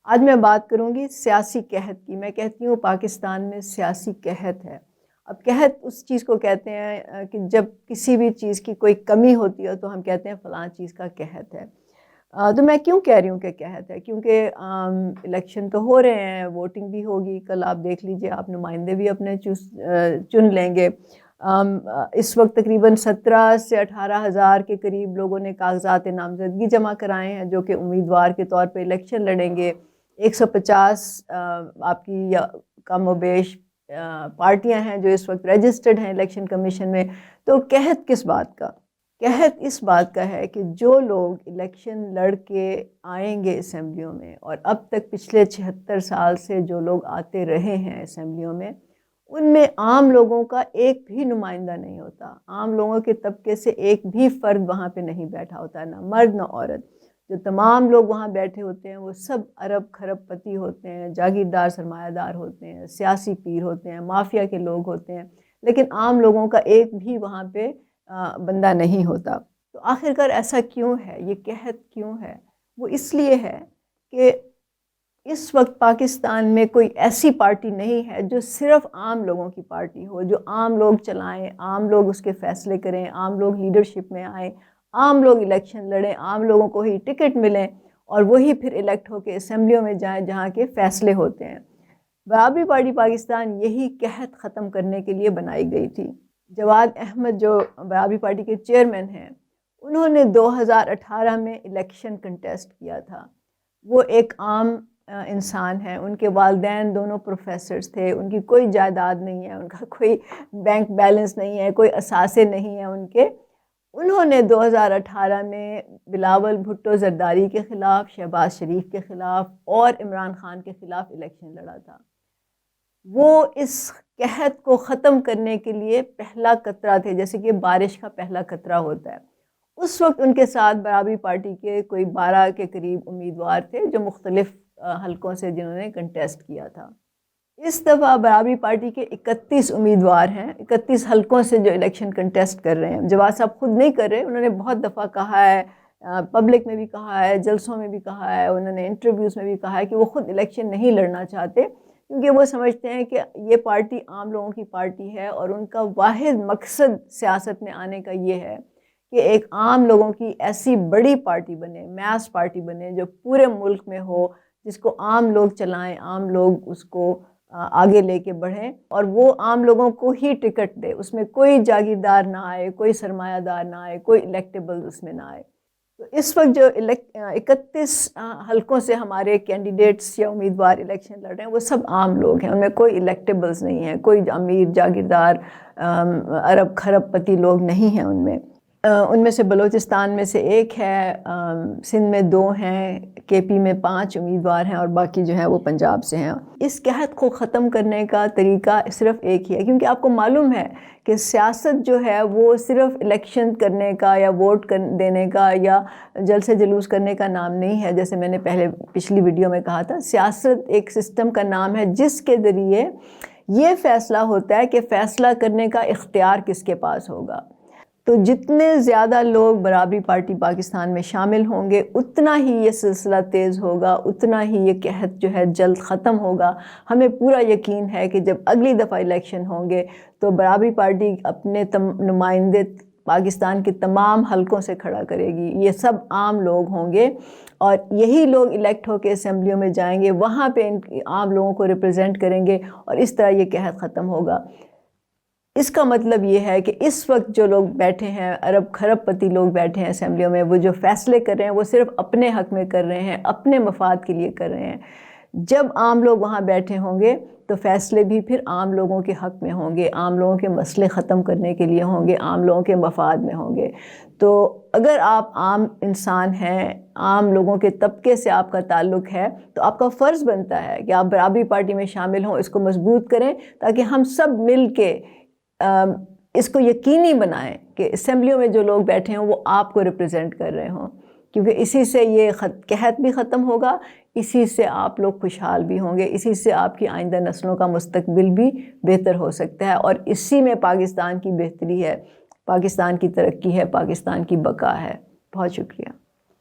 آج میں بات کروں گی سیاسی قحط کی. میں کہتی ہوں پاکستان میں سیاسی قحط ہے. اب قحط اس چیز کو کہتے ہیں کہ جب کسی بھی چیز کی کوئی کمی ہوتی ہے تو ہم کہتے ہیں فلاں چیز کا قحط ہے. تو میں کیوں کہہ رہی ہوں کہ قحط ہے؟ کیونکہ الیکشن تو ہو رہے ہیں، ووٹنگ بھی ہوگی. کل آپ دیکھ لیجئے، آپ نمائندے بھی اپنے چن لیں گے. اس وقت تقریباً 17 سے 18 ہزار کے قریب لوگوں نے کاغذات نامزدگی جمع کرائے ہیں جو کہ امیدوار کے طور پہ الیکشن لڑیں گے. 150 آپ کی کم و بیش پارٹیاں ہیں جو اس وقت رجسٹرڈ ہیں الیکشن کمیشن میں. تو قحط کس بات کا؟ قحط اس بات کا ہے کہ جو لوگ الیکشن لڑ کے آئیں گے اسمبلیوں میں، اور اب تک پچھلے 76 سال سے جو لوگ آتے رہے ہیں اسمبلیوں میں، ان میں عام لوگوں کا ایک بھی نمائندہ نہیں ہوتا. عام لوگوں کے طبقے سے ایک بھی فرد وہاں پہ نہیں بیٹھا ہوتا، نہ مرد نہ عورت. جو تمام لوگ وہاں بیٹھے ہوتے ہیں وہ سب ارب خرب پتی ہوتے ہیں، جاگیردار سرمایہ دار ہوتے ہیں، سیاسی پیر ہوتے ہیں، مافیا کے لوگ ہوتے ہیں، لیکن عام لوگوں کا ایک بھی وہاں پہ بندہ نہیں ہوتا. تو آخرکار ایسا کیوں ہے؟ یہ قحط کیوں ہے؟ وہ اس لیے ہے کہ اس وقت پاکستان میں کوئی ایسی پارٹی نہیں ہے جو صرف عام لوگوں کی پارٹی ہو، جو عام لوگ چلائیں، عام لوگ اس کے فیصلے کریں، عام لوگ لیڈرشپ میں آئیں، عام لوگ الیکشن لڑیں، عام لوگوں کو ہی ٹکٹ ملیں اور وہی پھر الیکٹ ہو کے اسمبلیوں میں جائیں جہاں کے فیصلے ہوتے ہیں. برابری پارٹی پاکستان یہی قحط ختم کرنے کے لیے بنائی گئی تھی. جواد احمد جو برابری پارٹی کے چیئرمین ہیں، انہوں نے 2018 میں الیکشن کنٹیسٹ کیا تھا. وہ ایک عام انسان ہیں، ان کے والدین دونوں پروفیسرز تھے، ان کی کوئی جائیداد نہیں ہے، ان کا کوئی بینک بیلنس نہیں ہے، کوئی اثاثے نہیں ہیں ان کے. انہوں نے 2018 میں بلاول بھٹو زرداری کے خلاف، شہباز شریف کے خلاف اور عمران خان کے خلاف الیکشن لڑا تھا. وہ اس قحط کو ختم کرنے کے لیے پہلا قطرہ تھے، جیسے کہ بارش کا پہلا قطرہ ہوتا ہے. اس وقت ان کے ساتھ برابری پارٹی کے کوئی 12 کے قریب امیدوار تھے جو مختلف حلقوں سے جنہوں نے کنٹیسٹ کیا تھا. اس دفعہ برابری پارٹی کے 31 امیدوار ہیں، 31 حلقوں سے جو الیکشن کنٹیسٹ کر رہے ہیں. جواد صاحب خود نہیں کر رہے، انہوں نے بہت دفعہ کہا ہے، پبلک میں بھی کہا ہے، جلسوں میں بھی کہا ہے، انہوں نے انٹرویوز میں بھی کہا ہے کہ وہ خود الیکشن نہیں لڑنا چاہتے، کیونکہ وہ سمجھتے ہیں کہ یہ پارٹی عام لوگوں کی پارٹی ہے اور ان کا واحد مقصد سیاست میں آنے کا یہ ہے کہ ایک عام لوگوں کی ایسی بڑی پارٹی بنے، میس پارٹی بنے جو پورے ملک میں ہو، جس کو عام لوگ چلائیں، عام لوگ اس کو آگے لے کے بڑھیں اور وہ عام لوگوں کو ہی ٹکٹ دے. اس میں کوئی جاگیردار نہ آئے، کوئی سرمایہ دار نہ آئے، کوئی الیکٹیبل اس میں نہ آئے. تو اس وقت جو 31 حلقوں سے ہمارے کینڈیڈیٹس یا امیدوار الیکشن لڑ رہے ہیں وہ سب عام لوگ ہیں، ان میں کوئی الیکٹیبلز نہیں ہیں، کوئی امیر جاگیردار ارب خرب پتی لوگ نہیں ہیں ان میں سے بلوچستان میں سے ایک ہے، سندھ میں 2 ہیں، کے پی میں 5 امیدوار ہیں اور باقی جو ہیں وہ پنجاب سے ہیں. اس قحط کو ختم کرنے کا طریقہ صرف ایک ہی ہے، کیونکہ آپ کو معلوم ہے کہ سیاست جو ہے وہ صرف الیکشن کرنے کا یا ووٹ دینے کا یا جلسے جلوس کرنے کا نام نہیں ہے. جیسے میں نے پچھلی ویڈیو میں کہا تھا، سیاست ایک سسٹم کا نام ہے جس کے ذریعے یہ فیصلہ ہوتا ہے کہ فیصلہ کرنے کا اختیار کس کے پاس ہوگا. تو جتنے زیادہ لوگ برابری پارٹی پاکستان میں شامل ہوں گے اتنا ہی یہ سلسلہ تیز ہوگا، اتنا ہی یہ قحط جو ہے جلد ختم ہوگا. ہمیں پورا یقین ہے کہ جب اگلی دفعہ الیکشن ہوں گے تو برابری پارٹی اپنے نمائندے پاکستان کے تمام حلقوں سے کھڑا کرے گی. یہ سب عام لوگ ہوں گے اور یہی لوگ الیکٹ ہو کے اسمبلیوں میں جائیں گے، وہاں پہ عام لوگوں کو ریپرزینٹ کریں گے اور اس طرح یہ قحط ختم ہوگا. اس کا مطلب یہ ہے کہ اس وقت جو لوگ بیٹھے ہیں، ارب خرب پتی لوگ بیٹھے ہیں اسمبلیوں میں، وہ جو فیصلے کر رہے ہیں وہ صرف اپنے حق میں کر رہے ہیں، اپنے مفاد کے لیے کر رہے ہیں. جب عام لوگ وہاں بیٹھے ہوں گے تو فیصلے بھی پھر عام لوگوں کے حق میں ہوں گے، عام لوگوں کے مسئلے ختم کرنے کے لیے ہوں گے، عام لوگوں کے مفاد میں ہوں گے. تو اگر آپ عام انسان ہیں، عام لوگوں کے طبقے سے آپ کا تعلق ہے، تو آپ کا فرض بنتا ہے کہ آپ برابری پارٹی میں شامل ہوں، اس کو مضبوط کریں تاکہ ہم سب مل کے اس کو یقینی بنائیں کہ اسمبلیوں میں جو لوگ بیٹھے ہوں وہ آپ کو ریپرزینٹ کر رہے ہوں، کیونکہ اسی سے یہ قحط بھی ختم ہوگا، اسی سے آپ لوگ خوشحال بھی ہوں گے، اسی سے آپ کی آئندہ نسلوں کا مستقبل بھی بہتر ہو سکتا ہے، اور اسی میں پاکستان کی بہتری ہے، پاکستان کی ترقی ہے، پاکستان کی بقا ہے. بہت شکریہ.